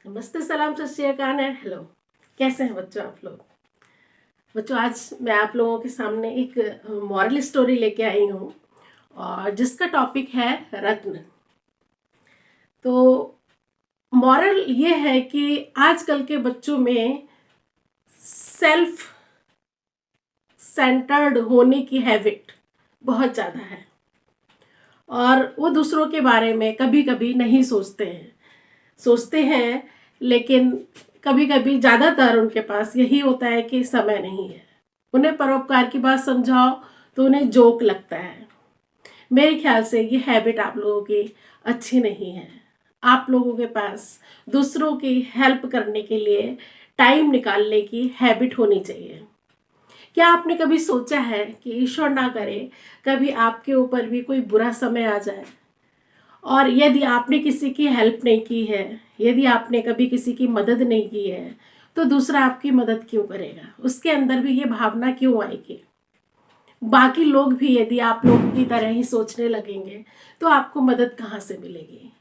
नमस्ते, सलाम, सत श्री अकाल है। हेलो, कैसे हैं बच्चों आप लोग। बच्चों, आज मैं आप लोगों के सामने एक मॉरल स्टोरी लेके आई हूँ और जिसका टॉपिक है रत्न। तो मॉरल ये है कि आजकल के बच्चों में सेल्फ सेंटर्ड होने की हैबिट बहुत ज़्यादा है और वो दूसरों के बारे में कभी कभी नहीं सोचते हैं, लेकिन कभी कभी ज़्यादातर उनके पास यही होता है कि समय नहीं है। उन्हें परोपकार की बात समझाओ तो उन्हें जोक लगता है। मेरे ख्याल से ये हैबिट आप लोगों की अच्छी नहीं है। आप लोगों के पास दूसरों की हेल्प करने के लिए टाइम निकालने की हैबिट होनी चाहिए। क्या आपने कभी सोचा है कि ईश्वर ना करे कभी आपके ऊपर भी कोई बुरा समय आ जाए और यदि आपने किसी की हेल्प नहीं की है, यदि आपने कभी किसी की मदद नहीं की है, तो दूसरा आपकी मदद क्यों करेगा? उसके अंदर भी ये भावना क्यों आएगी? बाकी लोग भी यदि आप लोगों की तरह ही सोचने लगेंगे तो आपको मदद कहाँ से मिलेगी?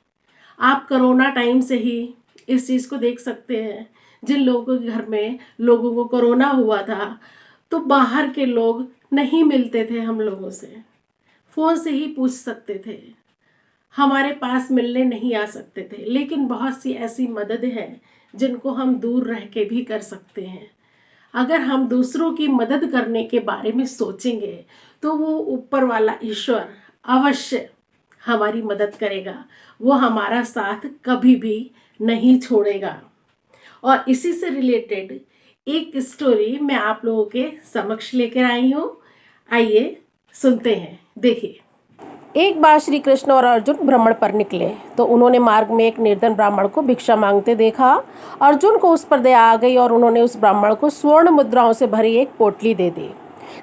आप कोरोना टाइम से ही इस चीज़ को देख सकते हैं। जिन लोगों के घर में लोगों को कोरोना हुआ था तो बाहर के लोग नहीं मिलते थे हम लोगों से, फ़ोन से ही पूछ सकते थे, हमारे पास मिलने नहीं आ सकते थे। लेकिन बहुत सी ऐसी मदद है जिनको हम दूर रह के भी कर सकते हैं। अगर हम दूसरों की मदद करने के बारे में सोचेंगे तो वो ऊपर वाला ईश्वर अवश्य हमारी मदद करेगा। वो हमारा साथ कभी भी नहीं छोड़ेगा। और इसी से रिलेटेड एक स्टोरी मैं आप लोगों के समक्ष लेकर आई हूँ। आइए सुनते हैं। देखिए, एक बार श्री कृष्ण और अर्जुन भ्रमण पर निकले तो उन्होंने मार्ग में एक निर्धन ब्राह्मण को भिक्षा मांगते देखा। अर्जुन को उस पर दया आ गई और उन्होंने उस ब्राह्मण को स्वर्ण मुद्राओं से भरी एक पोटली दे दी,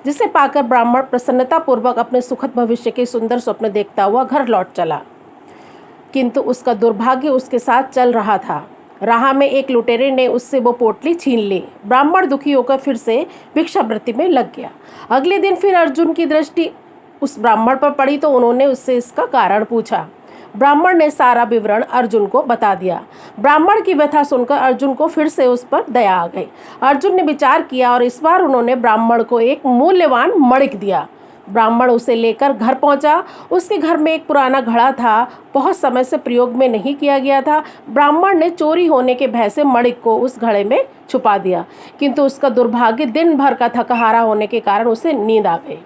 जिसे पाकर ब्राह्मण प्रसन्नतापूर्वक अपने सुखद भविष्य के सुंदर स्वप्न देखता हुआ घर लौट चला। किंतु उसका दुर्भाग्य उसके साथ चल रहा था। राह में एक लुटेरे ने उससे वो पोटली छीन ली। ब्राह्मण दुखी होकर फिर से भिक्षावृत्ति में लग गया। अगले दिन फिर अर्जुन की दृष्टि उस ब्राह्मण पर पड़ी तो उन्होंने उससे इसका कारण पूछा। ब्राह्मण ने सारा विवरण अर्जुन को बता दिया। ब्राह्मण की व्यथा सुनकर अर्जुन को फिर से उस पर दया आ गई। अर्जुन ने विचार किया और इस बार उन्होंने ब्राह्मण को एक मूल्यवान मणिक दिया। ब्राह्मण उसे लेकर घर पहुंचा। उसके घर में एक पुराना घड़ा था, बहुत समय से प्रयोग में नहीं किया गया था। ब्राह्मण ने चोरी होने के भय से मणिक को उस घड़े में छुपा दिया, किंतु उसका दुर्भाग्य दिन भर का थकाहारा होने के कारण उसे नींद आ गई।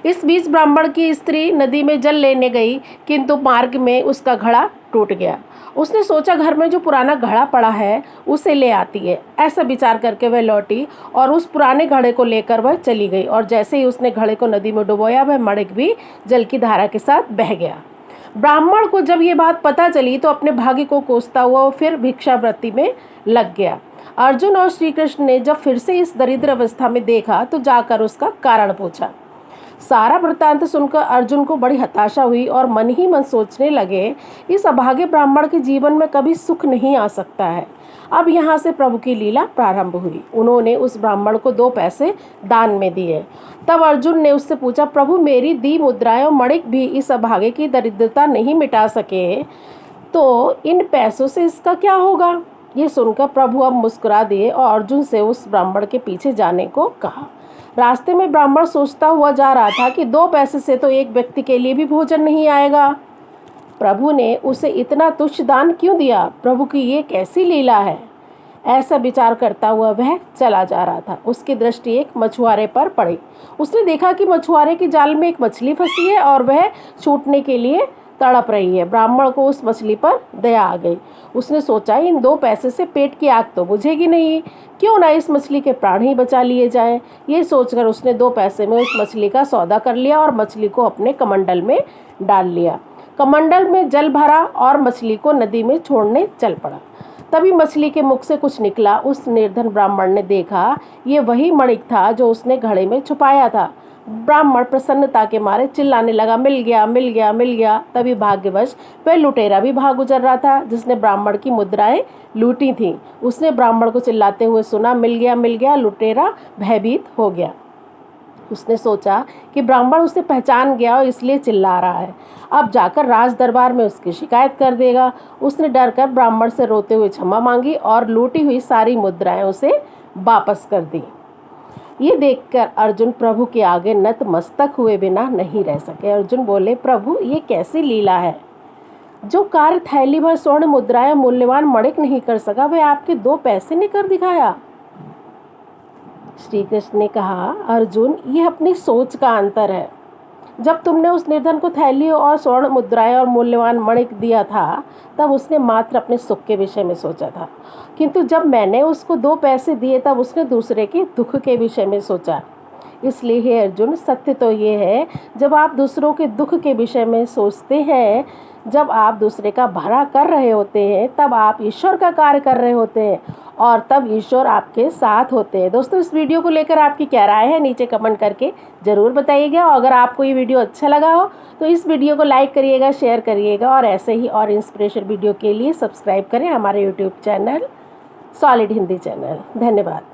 इस बीच ब्राह्मण की स्त्री नदी में जल लेने गई, किंतु मार्ग में उसका घड़ा टूट गया। उसने सोचा घर में जो पुराना घड़ा पड़ा है उसे ले आती है। ऐसा विचार करके वह लौटी और उस पुराने घड़े को लेकर वह चली गई और जैसे ही उसने घड़े को नदी में डुबोया वह मणिक भी जल की धारा के साथ बह गया। ब्राह्मण को जब ये बात पता चली तो अपने भाग्य को कोसता हुआ वो फिर भिक्षावृत्ति में लग गया। अर्जुन और श्री कृष्ण ने जब फिर से इस दरिद्र अवस्था में देखा तो जाकर उसका कारण पूछा। सारा वृत्तांत सुनकर अर्जुन को बड़ी हताशा हुई और मन ही मन सोचने लगे, इस अभागे ब्राह्मण के जीवन में कभी सुख नहीं आ सकता है। अब यहाँ से प्रभु की लीला प्रारंभ हुई। उन्होंने उस ब्राह्मण को 2 पैसे दान में दिए। तब अर्जुन ने उससे पूछा, प्रभु मेरी दी मुद्राएं और मणिक भी इस अभागे की दरिद्रता नहीं मिटा सके, तो इन पैसों से इसका क्या होगा? ये सुनकर प्रभु अब मुस्कुरा दिए और अर्जुन से उस ब्राह्मण के पीछे जाने को कहा। रास्ते में ब्राह्मण सोचता हुआ जा रहा था कि 2 पैसे से तो एक व्यक्ति के लिए भी भोजन नहीं आएगा। प्रभु ने उसे इतना तुच्छ दान क्यों दिया? प्रभु की ये कैसी लीला है? ऐसा विचार करता हुआ वह चला जा रहा था। उसकी दृष्टि एक मछुआरे पर पड़ी। उसने देखा कि मछुआरे के जाल में एक मछली फंसी है और वह छूटने के लिए तड़प रही है। ब्राह्मण को उस मछली पर दया आ गई। उसने सोचा, इन 2 पैसे से पेट की आग तो बुझेगी नहीं, क्यों ना इस मछली के प्राण ही बचा लिए जाएं। ये सोचकर उसने 2 पैसे में उस मछली का सौदा कर लिया और मछली को अपने कमंडल में डाल लिया। कमंडल में जल भरा और मछली को नदी में छोड़ने चल पड़ा। तभी मछली के मुख से कुछ निकला। उस निर्धन ब्राह्मण ने देखा, ये वही मणिक था जो उसने घड़े में छुपाया था। ब्राह्मण प्रसन्नता के मारे चिल्लाने लगा, मिल गया मिल गया मिल गया। तभी भाग्यवश वह लुटेरा भी भाग गुजर रहा था जिसने ब्राह्मण की मुद्राएं लूटी थीं। उसने ब्राह्मण को चिल्लाते हुए सुना, मिल गया मिल गया। लुटेरा भयभीत हो गया। उसने सोचा कि ब्राह्मण उसे पहचान गया और इसलिए चिल्ला रहा है, अब जाकर राज दरबार में उसकी शिकायत कर देगा। उसने डर कर ब्राह्मण से रोते हुए क्षमा मांगी और लूटी हुई सारी मुद्राएं उसे वापस कर दी। ये देखकर अर्जुन प्रभु के आगे नतमस्तक हुए बिना नहीं रह सके। अर्जुन बोले, प्रभु ये कैसी लीला है? जो कार्य थैली भर स्वर्ण मुद्राएं मूल्यवान मणिक नहीं कर सका, वह आपके 2 पैसे ने कर दिखाया। श्री कृष्ण ने कहा, अर्जुन ये अपनी सोच का अंतर है। जब तुमने उस निर्धन को थैली और स्वर्ण मुद्राएं और मूल्यवान मणिक दिया था, तब उसने मात्र अपने सुख के विषय में सोचा था, किंतु जब मैंने उसको 2 पैसे दिए तब उसने दूसरे के दुख के विषय में सोचा। इसलिए हे अर्जुन, सत्य तो ये है, जब आप दूसरों के दुख के विषय में सोचते हैं, जब आप दूसरे का भला कर रहे होते हैं, तब आप ईश्वर का कार्य कर रहे होते हैं और तब ईश्वर आपके साथ होते हैं। दोस्तों, इस वीडियो को लेकर आपकी क्या राय है नीचे कमेंट करके ज़रूर बताइएगा। और अगर आपको ये वीडियो अच्छा लगा हो तो इस वीडियो को लाइक करिएगा, शेयर करिएगा और ऐसे ही और इंस्पिरेशन वीडियो के लिए सब्सक्राइब करें हमारे YouTube channel solid Hindi channel. धन्यवाद।